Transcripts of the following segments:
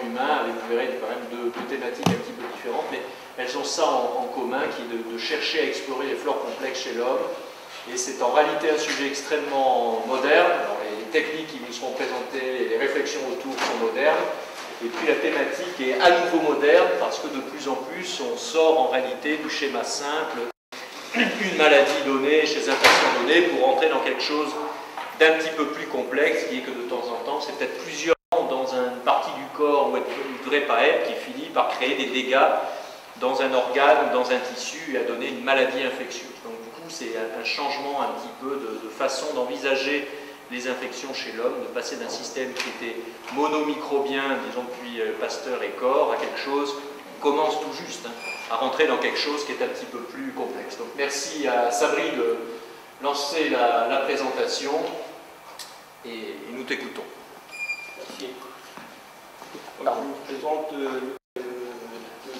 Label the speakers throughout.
Speaker 1: humain, avec, vous verrez, quand même deux thématiques un petit peu différentes, mais elles ont ça en commun, qui est de chercher à explorer les flores complexes chez l'homme. Et c'est en réalité un sujet extrêmement moderne. Alors, les techniques qui vous seront présentées et les réflexions autour sont modernes. Et puis la thématique est à nouveau moderne parce que de plus en plus on sort en réalité du schéma simple, une maladie donnée chez un patient donné, pour entrer dans quelque chose d'un petit peu plus complexe, qui est que de temps en temps, c'est peut-être plusieurs dans une partie du corps où elle ne devrait pas être, qui finit par créer des dégâts dans un organe ou dans un tissu et à donner une maladie infectieuse. Donc du coup, c'est un changement un petit peu de façon d'envisager les infections chez l'homme, de passer d'un système qui était monomicrobien, disons depuis Pasteur et Corr, à quelque chose, on commence tout juste, à rentrer dans quelque chose qui est un petit peu plus complexe. Donc merci à Sabri de lancer la présentation et nous t'écoutons.
Speaker 2: Merci. Alors, je vous présente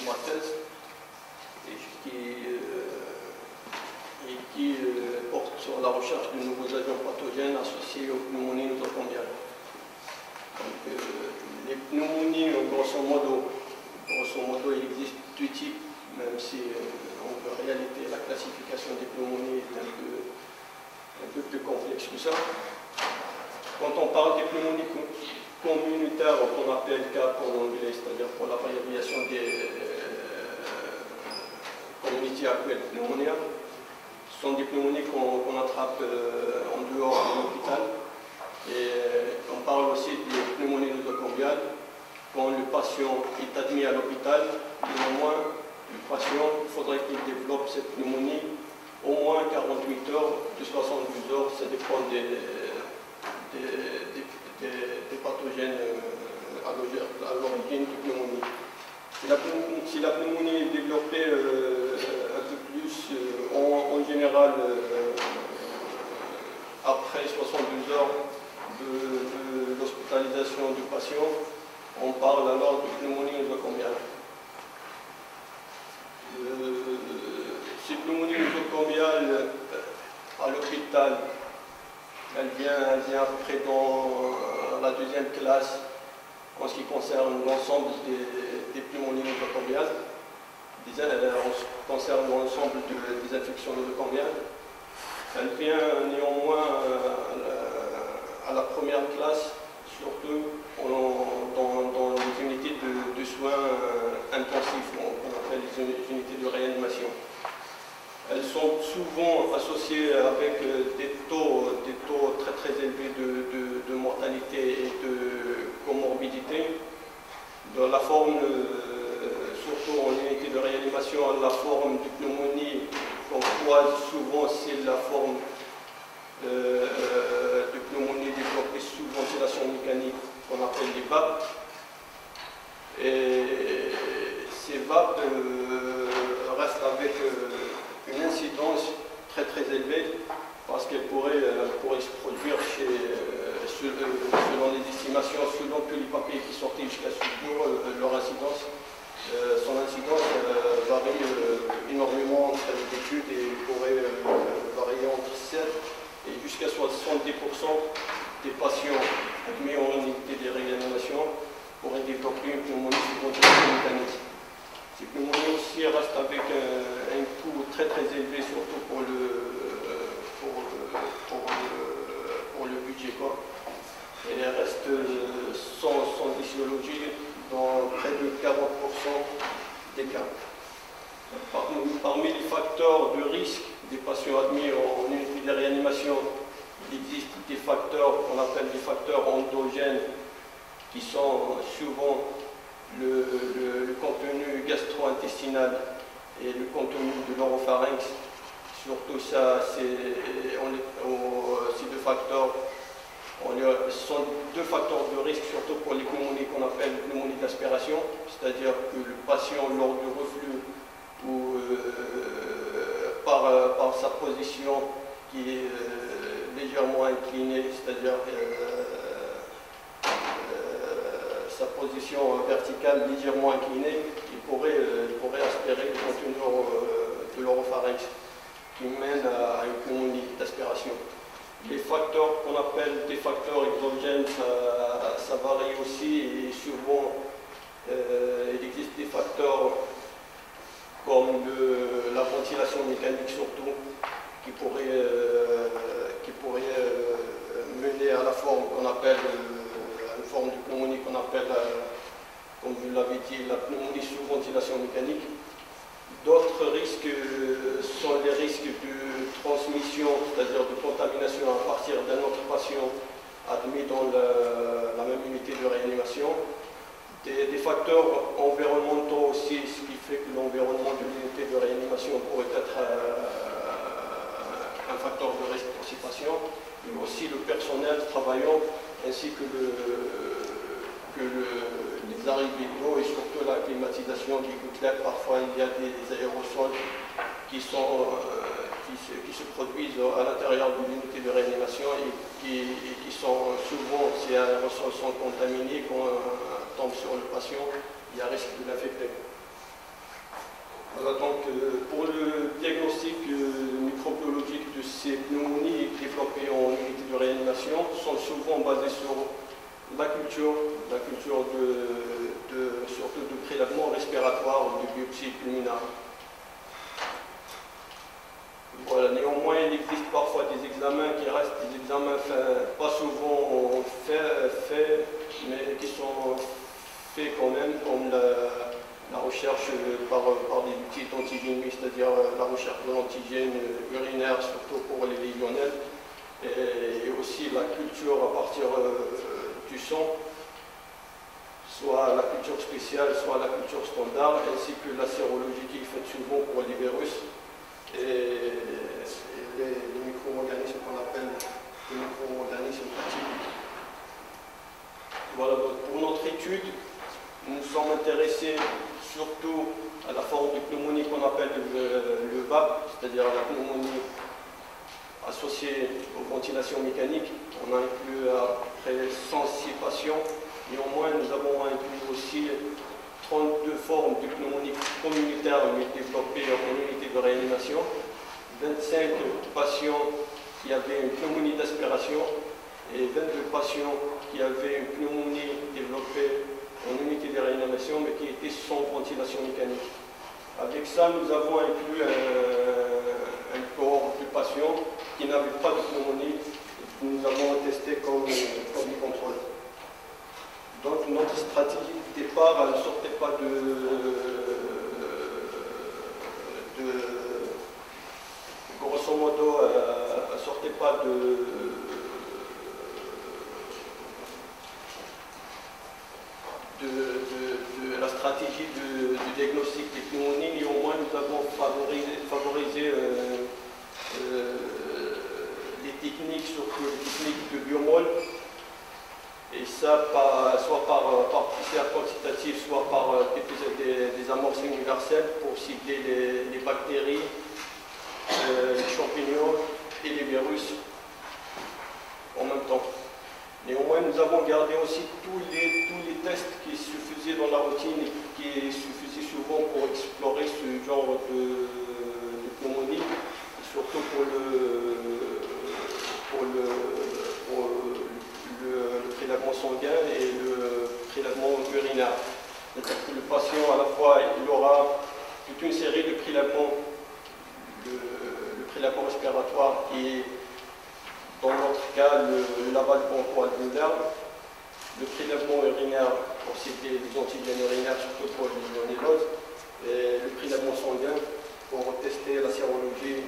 Speaker 2: ma thèse qui porte sur la recherche de nouveaux agents pathogènes associés aux pneumonies nosocomiales. Donc, les pneumonies, grosso modo, il existe deux types, même si en réalité la classification des pneumonies est un peu plus complexe que ça. Quand on parle des pneumonies communautaires, qu'on appelle CAP en anglais, c'est-à-dire pour l'abréviation des community acquired pneumonia, ce sont des pneumonies qu'on attrape en dehors de l'hôpital. Et on parle aussi des pneumonies nosocomiales. Quand le patient est admis à l'hôpital, néanmoins, le patient, il faudrait qu'il développe cette pneumonie au moins 48 heures, de 72 heures, ça dépend des pathogènes à l'origine de pneumonie. Si la pneumonie est développée un peu plus, en général, après 72 heures de l'hospitalisation du patient, on parle alors de pneumonie nosocomiale. Ces pneumonies nosocomiales à l'hôpital, elle vient après dans la deuxième classe en ce qui concerne l'ensemble des pneumonies nosocomiales, en ce qui concerne l'ensemble des infections nosocomiales. Elle vient néanmoins à la première classe, surtout dans les unités de soins intensifs, qu'on appelle les unités de réanimation. Elles sont souvent associées avec des taux très très élevés de mortalité et de comorbidité. Dans la forme, surtout en unité de réanimation, la forme de pneumonie qu'on croise souvent, c'est la forme de pneumonie développée sous ventilation mécanique qu'on appelle les VAP. Et ces VAP restent avec une incidence très très élevée parce qu'elle pourrait se produire selon les estimations, selon tous les papiers qui sortaient jusqu'à ce jour, leur incidence. Son incidence varie énormément entre les études et pourrait varier entre 7 et jusqu'à 70% des patients admis en unité de réanimation pourraient développer une pneumonie sous ventilation mécanique. Ces pneumonies aussi restent avec un coût très très élevé, surtout pour le budget. Et elles restent sans étiologie dans près de 40% des cas. Parmi les facteurs de risque des patients admis en unité de réanimation, il existe des facteurs qu'on appelle des facteurs endogènes qui sont souvent le contenu gastro-intestinal et le contenu de l'oropharynx. Surtout ça, ces deux facteurs sont deux facteurs de risque, surtout pour les pneumonies qu'on appelle pneumonie d'aspiration, c'est-à-dire que le patient, lors du reflux ou par sa position qui est légèrement inclinée, c'est-à-dire sa position verticale légèrement inclinée, il pourrait aspirer le contenu de l'oropharynx qui mène à une pneumonie d'aspiration. Les facteurs qu'on appelle des facteurs exogènes, ça varie aussi et souvent l'avez dit, la pneumonie sous ventilation mécanique. D'autres risques sont les risques de transmission, c'est-à-dire de contamination à partir d'un autre patient admis dans la même unité de réanimation. Des facteurs environnementaux aussi, ce qui fait que l'environnement de l'unité de réanimation pourrait être un facteur de risque pour ces patients, mais aussi le personnel travaillant ainsi que les arrivées d'eau et surtout la climatisation qui coûte l'air. Parfois il y a des aérosols qui se produisent à l'intérieur de l'unité de réanimation et qui sont souvent, ces aérosols sont contaminés, quand tombe sur le patient, il y a risque de l'infecter. Voilà, donc pour le diagnostic microbiologique de ces pneumonies développées en unité de réanimation sont souvent basés sur la culture surtout de prélèvements respiratoires ou de biopsie pulmonaire. Voilà, néanmoins, il existe parfois des examens qui restent des examens pas souvent faits, mais qui sont faits quand même, comme la recherche par des outils d'antigénie, c'est-à-dire la recherche de l'antigène urinaire, surtout pour les légionnaires, et aussi la culture à partir du sang, soit la culture spéciale, soit la culture standard, ainsi que la sérologie qui est faite souvent pour les virus et les micro-organismes qu'on appelle les micro-organismes atypiques. Voilà, donc pour notre étude, nous sommes intéressés surtout à la forme de pneumonie qu'on appelle le VAP, c'est-à-dire la pneumonie associée aux ventilations mécaniques. On a inclus à peu près 106 patients. Néanmoins, nous avons inclus aussi 32 formes de pneumonie communautaire développées en unité de réanimation, 25 patients qui avaient une pneumonie d'aspiration et 22 patients qui avaient une pneumonie développée en unité de réanimation mais qui était sans ventilation mécanique. Avec ça, nous avons inclus un cohorte de patients qui n'avaient pas de pneumonie que nous avons testé comme contrôle. Donc notre stratégie de départ ne sortait pas grosso modo, elle ne sortait pas de la stratégie de diagnostic des pneumonies. Néanmoins, nous avons favorisé les techniques, surtout les techniques de biomol, et ça soit par PCR quantitatif, soit par des amorces universelles pour cibler les bactéries, les champignons et les virus en même temps. Néanmoins, nous avons gardé aussi tous les tests qui se faisaient dans la routine et qui se faisaient souvent pour explorer ce genre de pneumonie, surtout pour le prélèvement sanguin et le prélèvement urinaire. C'est-à-dire que le patient, à la fois, il aura toute une série de prélèvements, le prélèvement respiratoire et dans notre cas, le lavage broncho-alvéolaire, le prélèvement urinaire pour cibler les antigènes urinaires, surtout pour l'ionélose, et le prélèvement sanguin pour tester la sérologie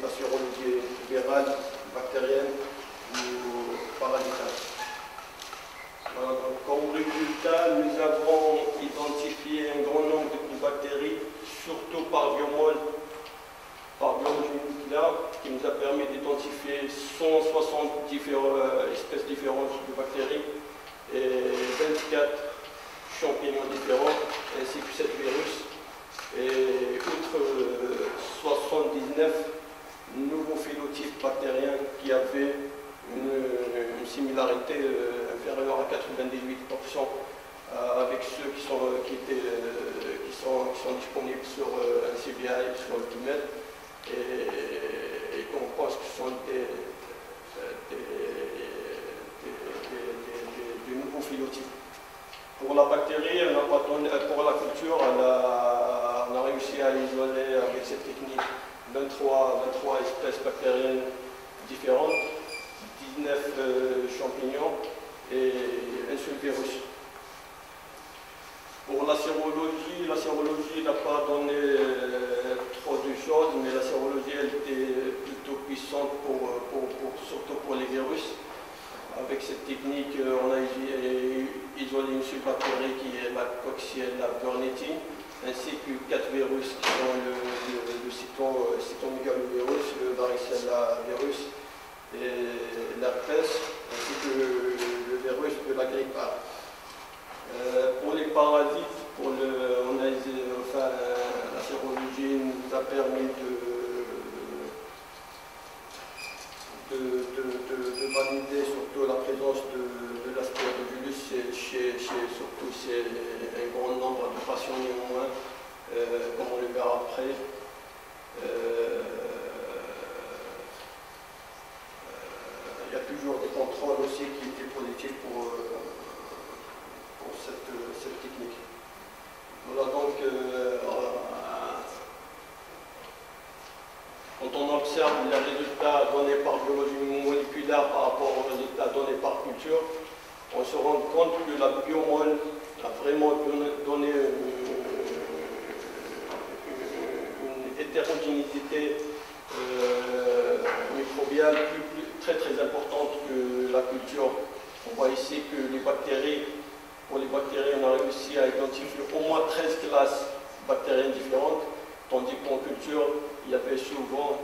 Speaker 2: virale, bactérienne ou parasitaire. Voilà, donc, comme résultat, nous avons identifié un grand nombre de bactéries, surtout par biomol nucléaire, qui nous a permis d'identifier 160 espèces différentes de bactéries et 24 champignons différents, ainsi que 7 virus, et outre 79 nouveaux phénotypes bactériens qui avaient une similarité inférieure à 98% avec ceux qui sont disponibles sur un CBI, sur le PubMed, et qu'on pense que ce sont des nouveaux phénotypes. Pour la bactérie, pour la culture, on a réussi à isoler avec cette technique 23 espèces bactériennes différentes, 19 champignons et un seul virus. Pour la sérologie n'a pas donné trop de choses, mais la sérologie elle était plutôt puissante surtout pour les virus. Avec cette technique, on a isolé une seule bactérie qui est la Coxiella burnetii, ainsi que 4 virus qui sont le cytomegalovirus, le varicella virus et l'herpès, ainsi que le virus de la grippe A. Pour les parasites, la sérologie nous a permis de valider surtout la présence de l'aspergillus surtout chez un grand nombre de patients néanmoins, comme on le verra après. Il y a toujours des contrôles aussi qui étaient positifs pour cette technique. Voilà donc, quand on observe les résultats donnés par biologie moléculaire par rapport aux résultats donnés par culture, on se rend compte que la biomole a vraiment donné une hétérogénéité microbiale très importante que la culture. On voit ici que pour les bactéries, on a réussi à identifier au moins 13 classes bactériennes différentes, tandis qu'en culture, il y avait souvent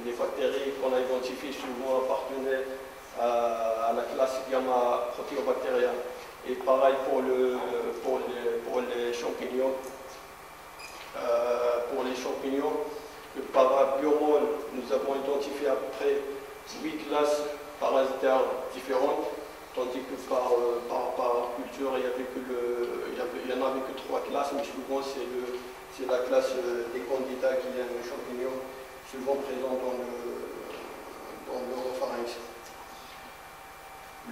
Speaker 2: les bactéries qu'on a identifiées souvent appartenaient à la classe Gamma Proteobacteria. Et pareil pour les champignons. Le parabiomole, nous avons identifié après 8 classes parasitaires différentes, tandis que par culture, il n'y en avait que 3 classes, mais souvent c'est la classe des candidats qui est un champignon, souvent présent dans l'oropharynx.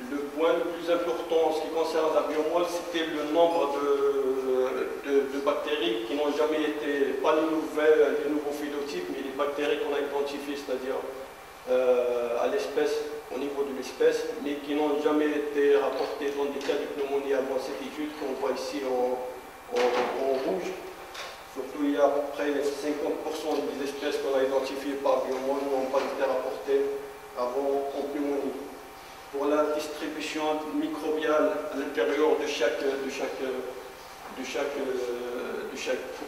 Speaker 2: Le point le plus important en ce qui concerne la biomole, c'était le nombre de bactéries qui n'ont jamais été, pas les nouveaux phénotypes, mais les bactéries qu'on a identifiées, c'est-à-dire à l'espèce, au niveau de l'espèce, mais qui n'ont jamais été rapportées dans des cas de pneumonie avant cette étude qu'on voit ici en rouge. Surtout, il y a à peu près 50% des espèces qu'on a identifiées par biomole n'ont pas été rapportées avant en pneumonie. Pour la distribution microbiale à l'intérieur de chaque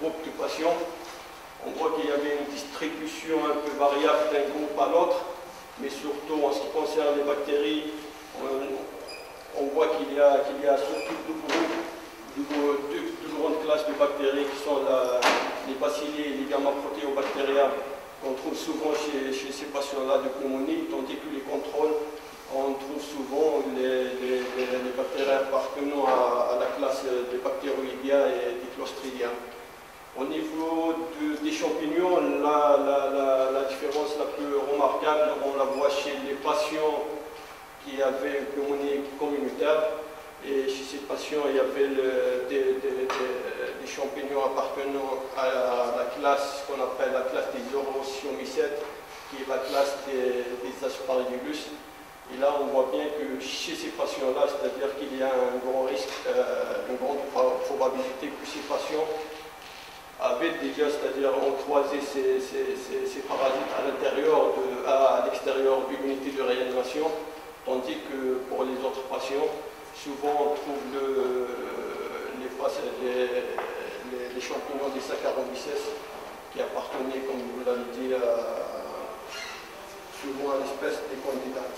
Speaker 2: groupe de patients, on voit qu'il y avait une distribution un peu variable d'un groupe à l'autre, mais surtout en ce qui concerne les bactéries, on voit qu'il y a surtout deux grandes classes de bactéries qui sont les bacilli et les gamma proteobactéria qu'on trouve souvent chez ces patients-là de pneumonie, tandis que les contrôles, on trouve souvent les bactéries appartenant à la classe des bactéroïdia et des clostridia. Au niveau des champignons, la différence la plus remarquable, on la voit chez les patients qui avaient une pneumonie communautaire. Et chez ces patients, il y avait des champignons appartenant à la classe qu'on appelle la classe des Orosiomycètes, qui est la classe des Aspergillus. Et là, on voit bien que chez ces patients-là, c'est-à-dire qu'il y a un grand risque, une grande probabilité que ces patients avaient déjà, c'est-à-dire ont croisé ces parasites à l'extérieur de l'unité de réanimation, tandis que pour les autres patients, souvent on trouve les champignons des Saccharomyces qui appartenaient, comme vous l'avez dit, souvent à l'espèce des candidats.